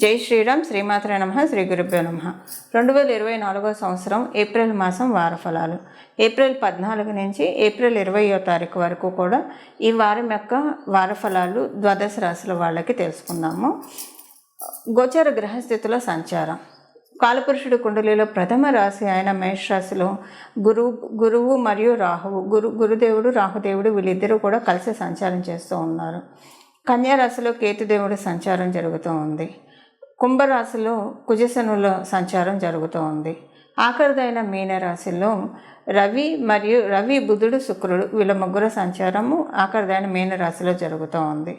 జై శ్రీరామ్. శ్రీమాత్రే నమః. శ్రీ గురుభ్యో నమః. 2024 సంవత్సరం ఏప్రిల్ మాసం వారఫలాలు. ఏప్రిల్ 14 నుంచి ఏప్రిల్ 20వ తారీఖు వరకు కూడా ఈ వారం యొక్క వారఫలాలు ద్వాదశ రాశుల వాళ్ళకి తెలుసుకుందాము. గోచర గ్రహస్థితుల సంచారం. కాలపురుషుడు కుండలిలో ప్రథమ రాశి అయిన మేషరాశిలో గురువు మరియు రాహువు గురుదేవుడు రాహుదేవుడు వీళ్ళిద్దరూ కూడా కలిసి సంచారం చేస్తూ ఉన్నారు. కన్యారాశిలో కేతుదేవుడు సంచారం జరుగుతూ ఉంది. కుంభరాశిలో కుజశనుల సంచారం జరుగుతూ ఉంది. ఆఖరిదైన మీనరాశిలో రవి బుధుడు శుక్రుడు వీళ్ళ ముగ్గురు సంచారము ఆఖరిదైన మీనరాశిలో జరుగుతూ ఉంది.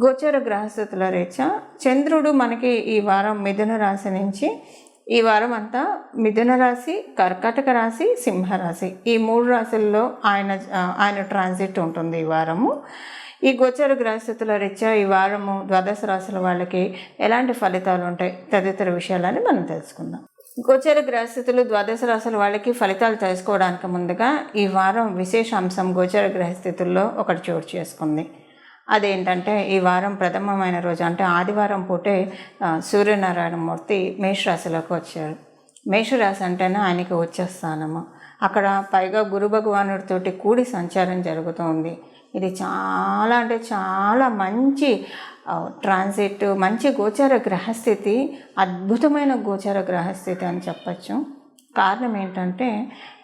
గోచర గ్రహస్థితుల రీత్యా చంద్రుడు మనకి ఈ వారం మిథున రాశి నుంచి ఈ వారం అంతా మిథున రాశి, కర్కాటక రాశి, సింహరాశి ఈ 3 రాశుల్లో ఆయన ట్రాన్సిట్ ఉంటుంది ఈ వారము. ఈ గోచర గ్రహస్థితుల రీత్యా ఈ వారము ద్వాదశ రాశుల వాళ్ళకి ఎలాంటి ఫలితాలు ఉంటాయి తదితర విషయాలని మనం తెలుసుకుందాం. గోచర గ్రహస్థితులు ద్వాదశ రాశుల వాళ్ళకి ఫలితాలు తెలుసుకోవడానికి ముందుగా ఈ వారం విశేష అంశం గోచర గ్రహస్థితుల్లో ఒకటి చోటు చేసుకుంది. అదేంటంటే ఈ వారం ప్రథమమైన రోజు అంటే ఆదివారం పూటే సూర్యనారాయణమూర్తి మేషరాశిలోకి వచ్చారు. మేషరాశి అంటేనే ఆయనకి వచ్చేస్తానము. అక్కడ పైగా గురు భగవానుడితోటి కూడి సంచారం జరుగుతుంది. ఇది చాలా అంటే చాలా మంచి ట్రాన్సిట్, మంచి గోచర గ్రహస్థితి, అద్భుతమైన గోచర గ్రహస్థితి అని చెప్పచ్చు. కారణం ఏంటంటే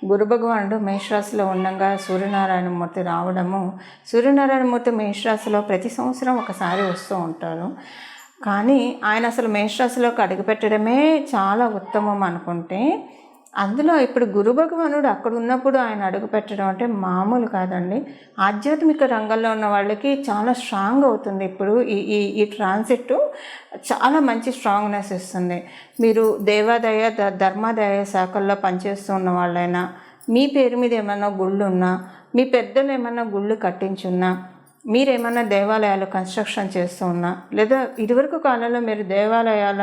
గురు భగవానుడు మేషరాశిలో ఉండగా సూర్యనారాయణమూర్తి రావడము. సూర్యనారాయణమూర్తి మేషరాశిలో ప్రతి సంవత్సరం ఒకసారి వస్తూ ఉంటారు. కానీ ఆయన అసలు మేషరాశిలోకి అడుగుపెట్టడమే చాలా ఉత్తమం అనుకుంటే, అందులో ఇప్పుడు గురు భగవానుడు అక్కడ ఉన్నప్పుడు ఆయన అడుగు పెట్టడం అంటే మామూలు కాదండి. ఆధ్యాత్మిక రంగంలో ఉన్న వాళ్ళకి చాలా స్ట్రాంగ్ అవుతుంది. ఇప్పుడు ఈ ట్రాన్సిట్ చాలా మంచి స్ట్రాంగ్నెస్ ఇస్తుంది. మీరు దేవాదాయ ధర్మాదాయ శాఖల్లో పనిచేస్తూ ఉన్న వాళ్ళైనా, మీ పేరు మీద ఏమైనా గుళ్ళు ఉన్నా, మీ పెద్దలు ఏమైనా గుళ్ళు కట్టించున్నా, మీరేమన్నా దేవాలయాలు కన్స్ట్రక్షన్ చేస్తూ ఉన్నా, లేదా ఇదివరకు కాలంలో మీరు దేవాలయాల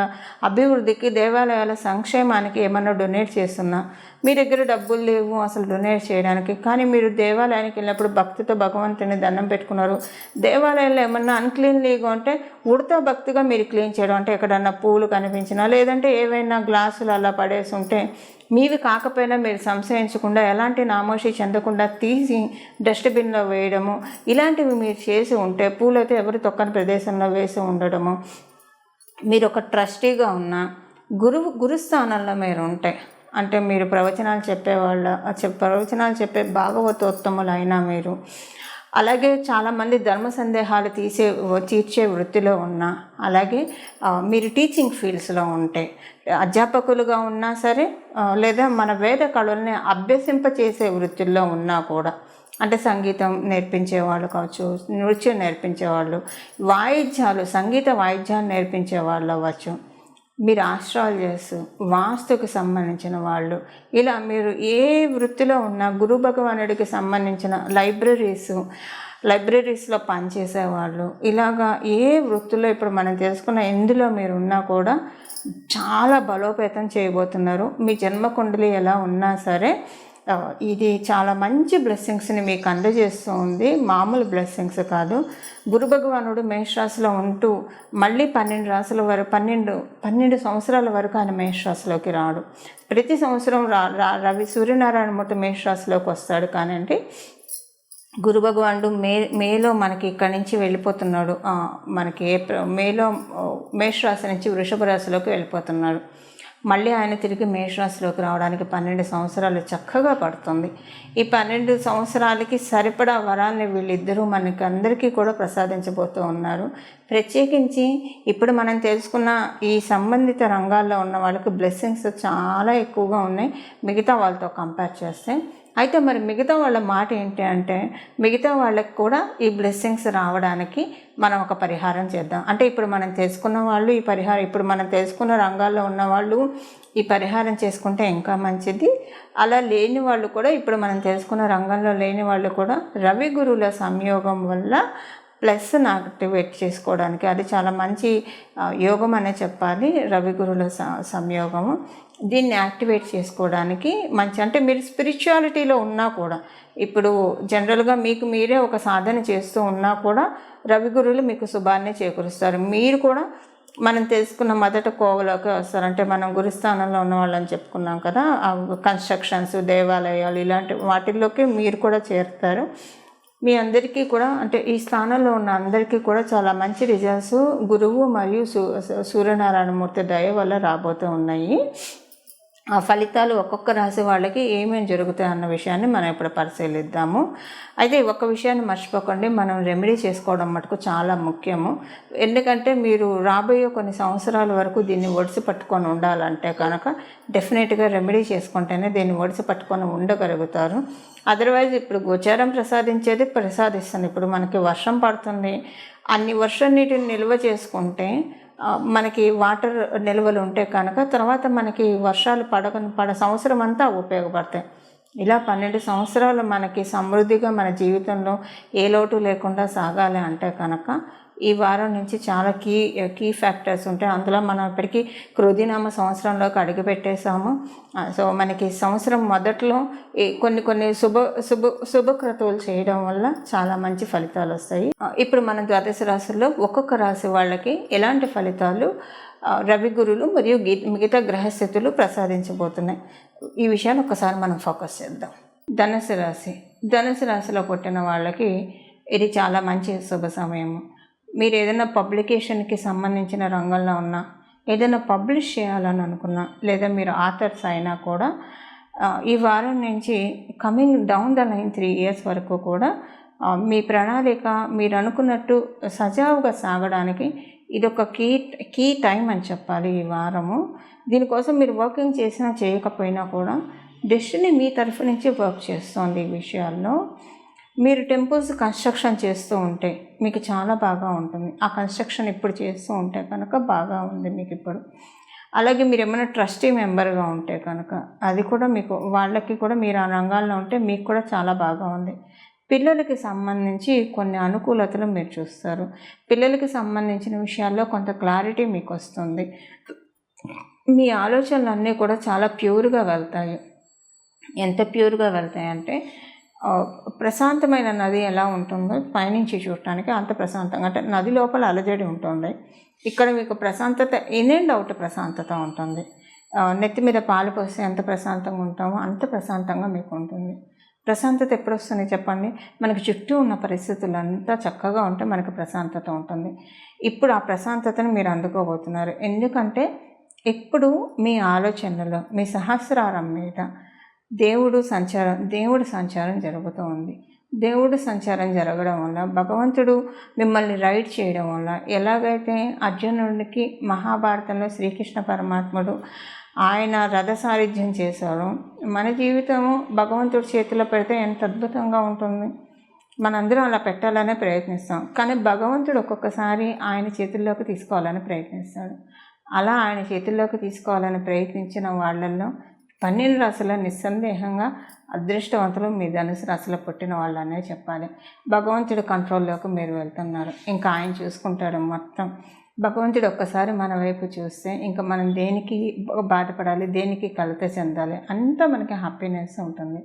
అభివృద్ధికి, దేవాలయాల సంక్షేమానికి ఏమన్నా డొనేట్ చేస్తున్నా, మీ దగ్గర డబ్బులు లేవు అసలు డొనేట్ చేయడానికి, కానీ మీరు దేవాలయానికి వెళ్ళినప్పుడు భక్తితో భగవంతుని దండం పెట్టుకున్నారు, దేవాలయంలో ఏమన్నా అన్క్లీన్లీగా ఉంటే ఉడతా భక్తిగా మీరు క్లీన్ చేయడం, అంటే ఎక్కడన్నా పూలు కనిపించినా, లేదంటే ఏవైనా గ్లాసులు అలా పడేసి ఉంటే మీవి కాకపోయినా మీరు సంశయించకుండా ఎలాంటి నామోషి చెందకుండా తీసి డస్ట్బిన్లో వేయడము, ఇలాంటివి మీరు చేసి ఉంటే, పూలైతే ఎవరు తొక్కని ప్రదేశంలో వేసి ఉండడము, మీరు ఒక ట్రస్టీగా ఉన్న గురుస్థానంలో మీరు ఉంటే, అంటే మీరు ప్రవచనాలు చెప్పే భాగవతోత్తములు అయినా మీరు, అలాగే చాలామంది ధర్మ సందేహాలు తీర్చే వృత్తిలో ఉన్నా, అలాగే మీరు టీచింగ్ ఫీల్డ్స్లో ఉంటే, అధ్యాపకులుగా ఉన్నా సరే, లేదా మన వేద కళల్ని అభ్యసింపచేసే వృత్తుల్లో ఉన్నా కూడా, అంటే సంగీతం నేర్పించేవాళ్ళు కావచ్చు, నృత్యం నేర్పించేవాళ్ళు, సంగీత వాయిద్యాలు నేర్పించే వాళ్ళు అవ్వచ్చు, మీరు ఆస్ట్రాలజర్స్, వాస్తుకు సంబంధించిన వాళ్ళు, ఇలా మీరు ఏ వృత్తిలో ఉన్నా, గురు భగవానుడికి సంబంధించిన లైబ్రరీస్లో పనిచేసేవాళ్ళు, ఇలాగా ఏ వృత్తిలో ఇప్పుడు మనం తెలుసుకున్న ఎందులో మీరు ఉన్నా కూడా చాలా బలోపేతం చేయబోతున్నారు. మీ జన్మకుండలి ఎలా ఉన్నా సరే ఇది చాలా మంచి బ్లెస్సింగ్స్ని మీకు అందజేస్తూ ఉంది. మామూలు బ్లెస్సింగ్స్ కాదు. గురు భగవానుడు మేషరాశిలో ఉంటూ మళ్ళీ 12 సంవత్సరాల వరకు ఆయన మేషరాశిలోకి రాడు. ప్రతి సంవత్సరం సూర్యనారాయణమూర్తి మేషరాశిలోకి వస్తాడు. కానీ గురు భగవానుడు మేలో మనకి ఇక్కడి నుంచి వెళ్ళిపోతున్నాడు. మనకి మేలో మేషరాశి నుంచి వృషభ రాశిలోకి వెళ్ళిపోతున్నాడు. మళ్ళీ ఆయన తిరిగి మేషరాశిలోకి రావడానికి 12 సంవత్సరాలు చక్కగా పడుతుంది. ఈ 12 సంవత్సరాలకి సరిపడా వరాన్ని వీళ్ళిద్దరూ మనకి అందరికీ కూడా ప్రసాదించబోతూ ఉన్నారు. ప్రత్యేకించి ఇప్పుడు మనం తెలుసుకున్న ఈ సంబంధిత రంగాల్లో ఉన్న వాళ్ళకి బ్లెస్సింగ్స్ చాలా ఎక్కువగా ఉన్నాయి మిగతా వాళ్ళతో కంపేర్ చేస్తే. అయితే మరి మిగతా వాళ్ళ మాట ఏంటి అంటే, మిగతా వాళ్ళకి కూడా ఈ బ్లెస్సింగ్స్ రావడానికి మనం ఒక పరిహారం చేద్దాం. అంటే ఇప్పుడు మనం తెలుసుకున్న వాళ్ళు ఇప్పుడు మనం తెలుసుకున్న రంగాల్లో ఉన్న వాళ్ళు ఈ పరిహారం చేసుకుంటే ఇంకా మంచిది. అలా లేని వాళ్ళు కూడా, ఇప్పుడు మనం తెలుసుకున్న రంగంలో లేని వాళ్ళు కూడా రవి గురువుల సంయోగం వల్ల ప్లస్ని యాక్టివేట్ చేసుకోవడానికి, అది చాలా మంచి యోగం అనే చెప్పాలి. రవి గురువుల సంయోగము దీన్ని యాక్టివేట్ చేసుకోవడానికి మంచి, అంటే మీరు స్పిరిచువాలిటీలో ఉన్నా కూడా, ఇప్పుడు జనరల్గా మీకు మీరే ఒక సాధన చేస్తూ ఉన్నా కూడా రవి గురువులు మీకు శుభాన్ని చేకూరుస్తారు. మీరు కూడా మనం తెలుసుకున్న మొదట కోవలోకి వస్తారు. అంటే మనం గురుస్థానంలో ఉన్న వాళ్ళని చెప్పుకున్నాం కదా, కన్స్ట్రక్షన్స్, దేవాలయాలు ఇలాంటి వాటిల్లోకి మీరు కూడా చేరుతారు. మీ అందరికీ కూడా అంటే ఈ స్థానంలో ఉన్న అందరికీ కూడా చాలా మంచి రిజల్ట్స్ గురువు మరియు సూర్యనారాయణమూర్తి దయ వల్ల రాబోతూ ఉన్నాయి. ఆ ఫలితాలు ఒక్కొక్క రాశి వాళ్ళకి ఏమేమి జరుగుతాయి అన్న విషయాన్ని మనం ఇప్పుడు పరిశీలిద్దాము. అయితే ఒక విషయాన్ని మర్చిపోకండి, మనం రెమెడీ చేసుకోవడం మటుకు చాలా ముఖ్యము. ఎందుకంటే మీరు రాబోయే కొన్ని సంవత్సరాల వరకు దీన్ని ఒడిసి పట్టుకొని ఉండాలంటే కనుక డెఫినెట్గా రెమెడీ చేసుకుంటేనే దీన్ని ఒడిసి పట్టుకొని ఉండగలుగుతారు. అదర్వైజ్ ఇప్పుడు గోచారం ప్రసాదించేది ప్రసాదిస్తుంది. ఇప్పుడు మనకి వర్షం పడుతుంది, అన్ని వర్షం నీటిని నిల్వ చేసుకుంటే మనకి వాటర్ నిల్వలు ఉంటే కనుక తర్వాత మనకి వర్షాలు సంవత్సరం అంతా ఉపయోగపడతాయి. ఇలా 12 సంవత్సరాలు మనకి సమృద్ధిగా మన జీవితంలో ఏ లోటు లేకుండా సాగాలి అంటే కనుక ఈ వారం నుంచి చాలా కీ ఫ్యాక్టర్స్ ఉంటాయి. అందులో మనం ఇప్పటికీ క్రోధినామ సంవత్సరంలోకి అడుగుపెట్టేసాము. సో మనకి సంవత్సరం మొదట్లో కొన్ని శుభక్రతువులు చేయడం వల్ల చాలా మంచి ఫలితాలు వస్తాయి. ఇప్పుడు మన ద్వాదశ రాశుల్లో ఒక్కొక్క రాశి వాళ్ళకి ఎలాంటి ఫలితాలు రవి గురులు మరియు మిగతా గ్రహస్థితులు ప్రసాదించబోతున్నాయి, ఈ విషయాలు ఒకసారి మనం ఫోకస్ చేద్దాం. ధనుసు రాశిలో పుట్టిన వాళ్ళకి ఇది చాలా మంచి శుభ సమయము. మీరు ఏదైనా పబ్లికేషన్కి సంబంధించిన రంగంలో ఉన్నా, ఏదైనా పబ్లిష్ చేయాలని అనుకున్నా, లేదా మీరు ఆథర్స్ అయినా కూడా ఈ వారం నుంచి coming down the line 3 years వరకు కూడా మీ ప్రణాళిక మీరు అనుకున్నట్టు సజావుగా సాగడానికి ఇదొక కీ టైం అని చెప్పాలి ఈ వారము. దీనికోసం మీరు వర్కింగ్ చేసినా చేయకపోయినా కూడా డెస్టినీ మీ తరఫు నుంచి వర్క్ చేస్తోంది. ఈ విషయాల్లో మీరు టెంపుల్స్ కన్స్ట్రక్షన్ చేస్తూ ఉంటే మీకు చాలా బాగా ఉంటుంది. ఆ కన్స్ట్రక్షన్ ఇప్పుడు చేస్తూ ఉంటే కనుక బాగా ఉంది మీకు ఇప్పుడు. అలాగే మీరు ఏమైనా ట్రస్టీ మెంబర్గా ఉంటే కనుక అది కూడా మీకు, వాళ్ళకి కూడా మీరు ఆ రంగాల్లో ఉంటే మీకు కూడా చాలా బాగా ఉంది. పిల్లలకి సంబంధించి కొన్ని అనుకూలతలు మీరు చూస్తారు. పిల్లలకి సంబంధించిన విషయాల్లో కొంత క్లారిటీ మీకు వస్తుంది. మీ ఆలోచనలు అన్నీ కూడా చాలా ప్యూర్గా వెళ్తాయి. ఎంత ప్యూర్గా వెళ్తాయంటే ప్రశాంతమైన నది ఎలా ఉంటుందో పైనుంచి చూడటానికి అంత ప్రశాంతంగా, అంటే నది లోపల అలజడి ఉంటుంది, ఇక్కడ మీకు ప్రశాంతత, ఇన్ అండ్ అవుట్ ప్రశాంతత ఉంటుంది. నెత్తి మీద పాలు పోస్తే ఎంత ప్రశాంతంగా ఉంటామో అంత ప్రశాంతంగా మీకు ఉంటుంది. ప్రశాంతత ఎప్పుడు వస్తుంది చెప్పండి? మనకు చుట్టూ ఉన్న పరిస్థితులు అంతా చక్కగా ఉంటే మనకు ప్రశాంతత ఉంటుంది. ఇప్పుడు ఆ ప్రశాంతతను మీరు అందుకోబోతున్నారు. ఎందుకంటే ఇప్పుడు మీ ఆలోచనలో మీ సహస్రారం మీద దేవుడు సంచారం జరుగుతూ ఉంది. దేవుడు సంచారం జరగడం వల్ల భగవంతుడు మిమ్మల్ని రైడ్ చేయడం వల్ల, ఎలాగైతే అర్జునుడికి మహాభారతంలో శ్రీకృష్ణ పరమాత్ముడు ఆయన రథసారథ్యం చేశాడో, మన జీవితము భగవంతుడి చేతిలో పెడితే ఎంత అద్భుతంగా ఉంటుంది. మనందరం అలా పెట్టాలనే ప్రయత్నిస్తాం, కానీ భగవంతుడు ఒక్కొక్కసారి ఆయన చేతుల్లోకి తీసుకోవాలని ప్రయత్నిస్తాడు. అలా ఆయన చేతుల్లోకి తీసుకోవాలని ప్రయత్నించిన వాళ్ళల్లో 12 రాశుల నిస్సందేహంగా అదృష్టవంతులు మీ ధనుసు రాశిలో పుట్టిన వాళ్ళనే చెప్పాలి. భగవంతుడి కంట్రోల్లోకి మీరు వెళ్తున్నారు, ఇంకా ఆయన చూసుకుంటాడు మొత్తం. భగవంతుడు ఒక్కసారి మన వైపు చూస్తే ఇంకా మనం దేనికి బాధపడాలి, దేనికి కలత చెందాలి, అంతా మనకి హ్యాపీనెస్ ఉంటుంది.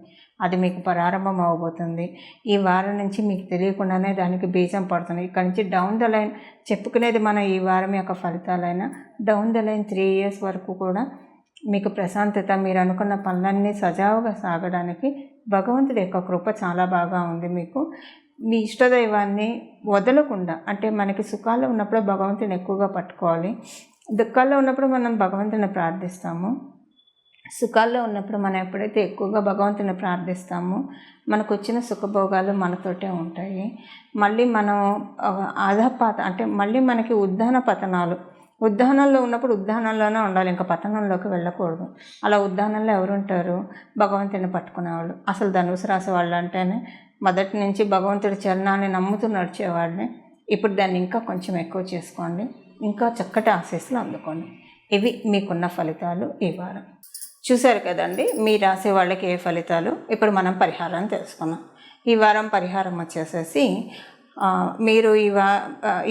అది మీకు ప్రారంభం అవబోతుంది. ఈ వారం నుంచి మీకు తెలియకుండానే దానికి బీజం పడుతుంది. ఇక్కడ నుంచి డౌన్ ద లైన్ చెప్పుకునేది మన ఈ వారం యొక్క ఫలితాలైనా డౌన్ ద లైన్ 3 years వరకు కూడా మీకు ప్రశాంతత, మీరు అనుకున్న పనులన్నీ సజావుగా సాగడానికి భగవంతుడి యొక్క కృప చాలా బాగా ఉంది. మీకు మీ ఇష్టదైవాన్ని వదలకుండా, అంటే మనకి సుఖాల్లో ఉన్నప్పుడు భగవంతుని ఎక్కువగా పట్టుకోవాలి, దుఃఖాల్లో ఉన్నప్పుడు మనం భగవంతుని ప్రార్థిస్తాము, సుఖాల్లో ఉన్నప్పుడు మనం ఎప్పుడైతే ఎక్కువగా భగవంతుని ప్రార్థిస్తామో మనకు వచ్చిన సుఖభోగాలు మనతోటే ఉంటాయి. మళ్ళీ మనం అంటే మళ్ళీ మనకి ఉద్దానంలో ఉన్నప్పుడు ఉద్దానంలోనే ఉండాలి, ఇంకా పతనంలోకి వెళ్ళకూడదు. అలా ఉద్దానంలో ఎవరుంటారు? భగవంతుని పట్టుకునేవాళ్ళు. అసలు ధనుసు రాశి వాళ్ళు అంటేనే మొదటి నుంచి భగవంతుడి చరణాన్ని నమ్ముతూ నడిచేవాడిని. ఇప్పుడు దాన్ని ఇంకా కొంచెం ఎక్కువ చేసుకోండి, ఇంకా చక్కటి ఆశీస్సులు అందుకోండి. ఇవి మీకున్న ఫలితాలు ఈ వారం. చూశారు కదండి మీ రాసే వాళ్ళకి ఏ ఫలితాలు. ఇప్పుడు మనం పరిహారాన్ని తెలుసుకున్నాం. ఈ వారం పరిహారం వచ్చేసేసి మీరు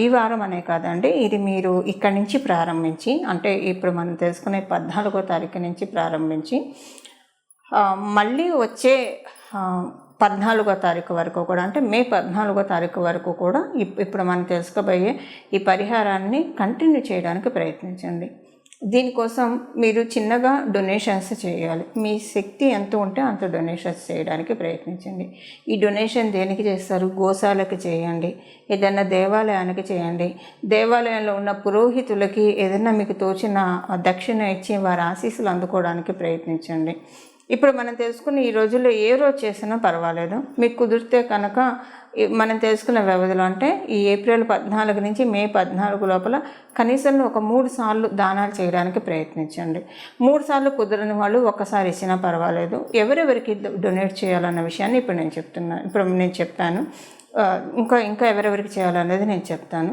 ఈ వారం అనే కాదండి, ఇది మీరు ఇక్కడి నుంచి ప్రారంభించి, అంటే ఇప్పుడు మనం తెలుసుకునే 14వ తారీఖు నుంచి ప్రారంభించి మళ్ళీ వచ్చే 14వ తారీఖు వరకు కూడా, అంటే మే 14వ తారీఖు వరకు కూడా ఇప్పుడు మనం తెలుసుకోబోయే ఈ పరిహారాన్ని కంటిన్యూ చేయడానికి ప్రయత్నించండి. దీనికోసం మీరు చిన్నగా డొనేషన్స్ చేయాలి. మీ శక్తి ఎంత ఉంటే అంత డొనేషన్స్ చేయడానికి ప్రయత్నించండి. ఈ డొనేషన్ దేనికి చేస్తారు? గోశాలకు చేయండి, ఏదైనా దేవాలయానికి చేయండి, దేవాలయంలో ఉన్న పురోహితులకి ఏదైనా మీకు తోచిన దక్షిణ ఇచ్చి వారి ఆశీస్సులు అందుకోవడానికి ప్రయత్నించండి. ఇప్పుడు మనం తెలుసుకున్న ఈ రోజుల్లో ఏ రోజు చేసినా పర్వాలేదు. మీకు కుదిరితే కనుక మనం తెలుసుకున్న వ్యవధిలో, అంటే ఈ ఏప్రిల్ 14 నుంచి మే 14 లోపల కనీసం ఒక 3 సార్లు దానాలు చేయడానికి ప్రయత్నించండి. 3 సార్లు కుదరని వాళ్ళు ఒక్కసారి ఇచ్చినా పర్వాలేదు. ఎవరెవరికి డొనేట్ చేయాలన్న విషయాన్ని ఇప్పుడు నేను చెప్పాను. ఇంకా ఎవరెవరికి చేయాలనేది నేను చెప్తాను.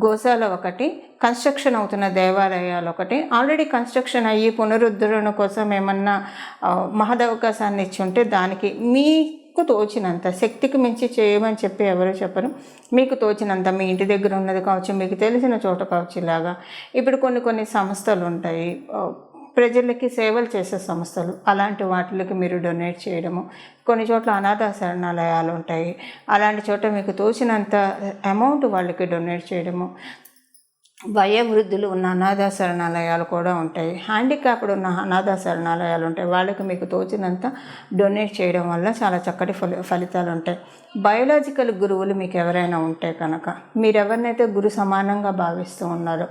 గోశాల ఒకటి, కన్స్ట్రక్షన్ అవుతున్న దేవాలయాలు ఒకటి, ఆల్రెడీ కన్స్ట్రక్షన్ అయ్యి పునరుద్ధరణ కోసం ఏమన్నా మహదవకాశాన్ని ఇచ్చి ఉంటే దానికి మీకు తోచినంత, శక్తికి మించి చేయమని చెప్పి ఎవరు చెప్పరు, మీకు తోచినంత మీ ఇంటి దగ్గర ఉన్నది కావచ్చు, మీకు తెలిసిన చోట కావచ్చు. ఇలాగా ఇప్పుడు కొన్ని సంస్థలు ఉంటాయి, ప్రజలకి సేవలు చేసే సంస్థలు, అలాంటి వాటికి మీరు డొనేట్ చేయడము. కొన్ని చోట్ల అనాథ శరణాలయాలు ఉంటాయి, అలాంటి చోట మీకు తోచినంత అమౌంట్ వాళ్ళకి డొనేట్ చేయడము. వయోవృద్ధులు ఉన్న అనాథ శరణాలయాలు కూడా ఉంటాయి, హ్యాండిక్యాప్డ్ ఉన్న అనాథ శరణాలయాలు ఉంటాయి. వాళ్ళకి మీకు తోచినంత డొనేట్ చేయడం వల్ల చాలా చక్కటి ఫలితాలు ఉంటాయి. బయోలాజికల్ గురువులు మీకు ఎవరైనా ఉంటే కనుక, మీరు ఎవరినైతే గురు సమానంగా భావిస్తూ ఉన్నారో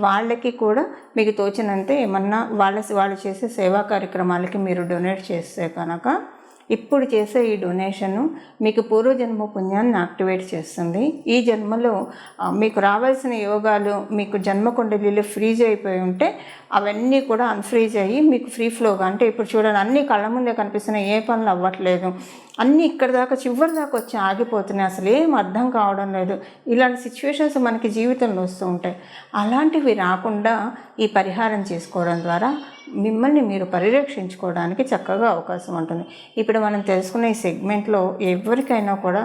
వాళ్ళకి కూడా మీకు తోచినంత ఏమన్నా వాళ్ళు చేసే సేవా కార్యక్రమాలకి మీరు డొనేట్ చేస్తే కనుక, ఇప్పుడు చేసే ఈ డొనేషను మీకు పూర్వజన్మ పుణ్యాన్ని యాక్టివేట్ చేస్తుంది. ఈ జన్మలో మీకు రావాల్సిన యోగాలు, మీకు జన్మ కుండలిలో ఫ్రీజ్ అయిపోయి ఉంటే అవన్నీ కూడా అన్ఫ్రీజ్ అయ్యి మీకు ఫ్రీ ఫ్లోగా, అంటే ఇప్పుడు చూడండి అన్నీ కళ్ళ ముందే కనిపిస్తున్నాయి, ఏ పనులు అవ్వట్లేదు, అన్నీ ఇక్కడ దాకా చివరి దాకా వచ్చి ఆగిపోతున్నాయి, అసలు ఏం అర్థం కావడం లేదు. ఇలాంటి సిచ్యువేషన్స్ మనకి జీవితంలో వస్తూ ఉంటాయి. అలాంటివి రాకుండా ఈ పరిహారం చేసుకోవడం ద్వారా మిమ్మల్ని మీరు పరిరక్షించుకోవడానికి చక్కగా అవకాశం ఉంటుంది. ఇప్పుడు మనం తెలుసుకున్న ఈ సెగ్మెంట్లో ఎవరికైనా కూడా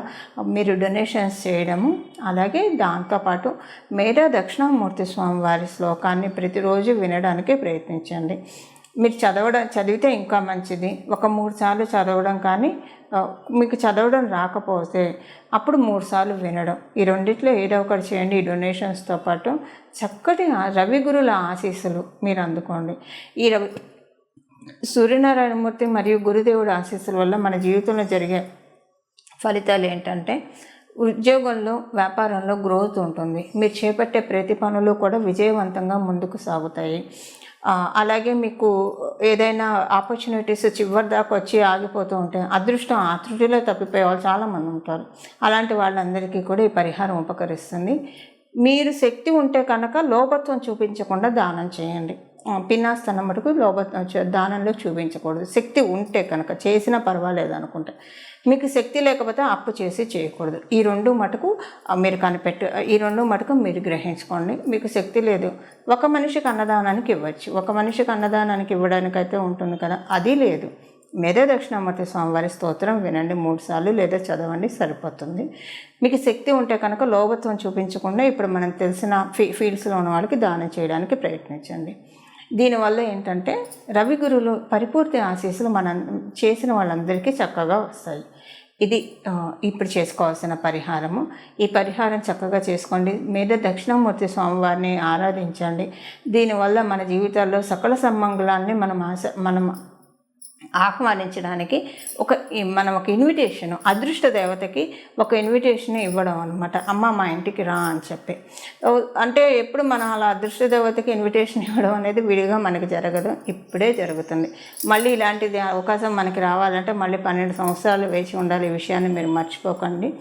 మీరు డొనేషన్స్ చేయడము, అలాగే దాంతోపాటు మేధా దక్షిణామూర్తి స్వామి వారి శ్లోకాన్ని ప్రతిరోజు వినడానికి ప్రయత్నించండి. మీరు చదివితే ఇంకా మంచిది. ఒక 3 సార్లు చదవడం, కానీ మీకు చదవడం రాకపోతే అప్పుడు 3 సార్లు వినడం, ఈ రెండిట్లో ఏదో ఒకటి చేయండి. ఈ డొనేషన్స్తో పాటు చక్కటి రవి గురుల ఆశీస్సులు మీరు అందుకోండి. ఈ సూర్యనారాయణమూర్తి మరియు గురుదేవుడు ఆశీస్సుల వల్ల మన జీవితంలో జరిగే ఫలితాలు ఏంటంటే, ఉద్యోగంలో, వ్యాపారంలో గ్రోత్ ఉంటుంది. మీరు చేపట్టే ప్రతి పనులు కూడా విజయవంతంగా ముందుకు సాగుతాయి. అలాగే మీకు ఏదైనా ఆపర్చునిటీస్ చివరి దాకా వచ్చి ఆగిపోతూ ఉంటాయి. అదృష్టం ఆతృటిలో తప్పిపోయే వాళ్ళు చాలామంది ఉంటారు. అలాంటి వాళ్ళందరికీ కూడా ఈ పరిహారం ఉపకరిస్తుంది. మీరు శక్తి ఉంటే కనుక లోపత్వం చూపించకుండా దానం చేయండి. పిన్నాస్తనం మటుకు దానంలో చూపించకూడదు. శక్తి ఉంటే కనుక చేసినా పర్వాలేదు అనుకుంటే, మీకు శక్తి లేకపోతే అప్పు చేసి చేయకూడదు. ఈ రెండు మటుకు మీరు గ్రహించుకోండి. మీకు శక్తి లేదు, ఒక మనిషికి అన్నదానానికి ఇవ్వచ్చు, ఒక మనిషికి అన్నదానానికి ఇవ్వడానికైతే ఉంటుంది కదా, అది లేదు. మేధా దక్షిణామూర్తి స్వామివారి స్తోత్రం వినండి 3 సార్లు, లేదా చదవండి, సరిపోతుంది. మీకు శక్తి ఉంటే కనుక లోభత్వం చూపించకుండా ఇప్పుడు మనం తెలిసిన ఫీల్డ్స్లో ఉన్న వాళ్ళకి దానం చేయడానికి ప్రయత్నించండి. దీనివల్ల ఏంటంటే రవి గురువులు పరిపూర్తి ఆశీస్సులు మనం చేసిన వాళ్ళందరికీ చక్కగా వస్తాయి. ఇది ఇప్పుడు చేసుకోవాల్సిన పరిహారము. ఈ పరిహారం చక్కగా చేసుకోండి. మేధా దక్షిణామూర్తి స్వామివారిని ఆరాధించండి. దీనివల్ల మన జీవితాల్లో సకల సమ్మంగళాన్ని మనం ఆహ్వానించడానికి మనం ఒక ఇన్విటేషన్, అదృష్ట దేవతకి ఒక ఇన్విటేషన్ ఇవ్వడం అనమాట. అమ్మ మా ఇంటికి రా అని చెప్పి. అంటే ఎప్పుడు మనం అలా అదృష్ట దేవతకి ఇన్విటేషన్ ఇవ్వడం అనేది విడిగా మనకి జరగదు, ఇప్పుడే జరుగుతుంది. మళ్ళీ ఇలాంటిది అవకాశం మనకి రావాలంటే మళ్ళీ 12 సంవత్సరాలు వేచి ఉండాలి. ఈ విషయాన్ని మీరు మర్చిపోకండి.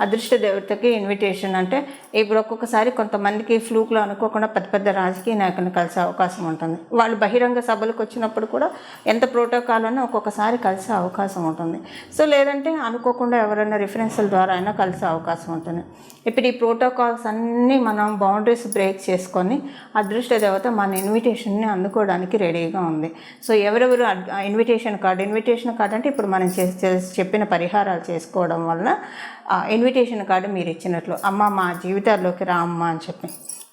అదృష్ట దేవతకి ఇన్విటేషన్ అంటే ఇప్పుడు ఒక్కొక్కసారి కొంతమందికి ఫ్లూక్లో అనుకోకుండా పెద్ద రాజకీయ నాయకులను కలిసే అవకాశం ఉంటుంది. వాళ్ళు బహిరంగ సభలకు వచ్చినప్పుడు కూడా ఎంత ప్రోటోకాల్ అన్నా ఒక్కొక్కసారి కలిసే అవకాశం ఉంటుంది. సో లేదంటే అనుకోకుండా ఎవరైనా రిఫరెన్స్ల ద్వారా అయినా కలిసే అవకాశం ఉంటుంది. ఇప్పుడు ఈ ప్రోటోకాల్స్ అన్నీ మనం బౌండరీస్ బ్రేక్ చేసుకొని అదృష్ట దేవత మన ఇన్విటేషన్ని అందుకోవడానికి రెడీగా ఉంది. సో ఎవరెవరు ఇన్విటేషన్ కార్డ్ అంటే ఇప్పుడు మనం చెప్పిన పరిహారాలు చేసుకోవడం వల్ల ఇన్విటేషన్ కార్డు మీరు ఇచ్చినట్లు, అమ్మ మా జీవితాల్లోకి రా అమ్మ అని చెప్పి.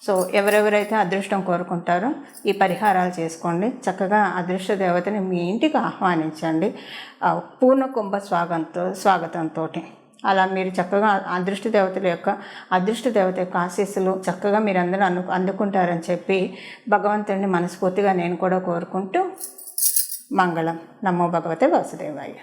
సో ఎవరెవరైతే అదృష్టం కోరుకుంటారో ఈ పరిహారాలు చేసుకోండి. చక్కగా అదృష్ట దేవతని మీ ఇంటికి ఆహ్వానించండి పూర్ణ కుంభ స్వాగతంతో. అలా మీరు చక్కగా అదృష్ట దేవత యొక్క ఆశీస్సులు చక్కగా మీరు అందరూ అందుకుంటారని చెప్పి భగవంతుడిని మనస్ఫూర్తిగా నేను కూడా కోరుకుంటూ మంగళం. నమో భగవతే వాసుదేవాయ.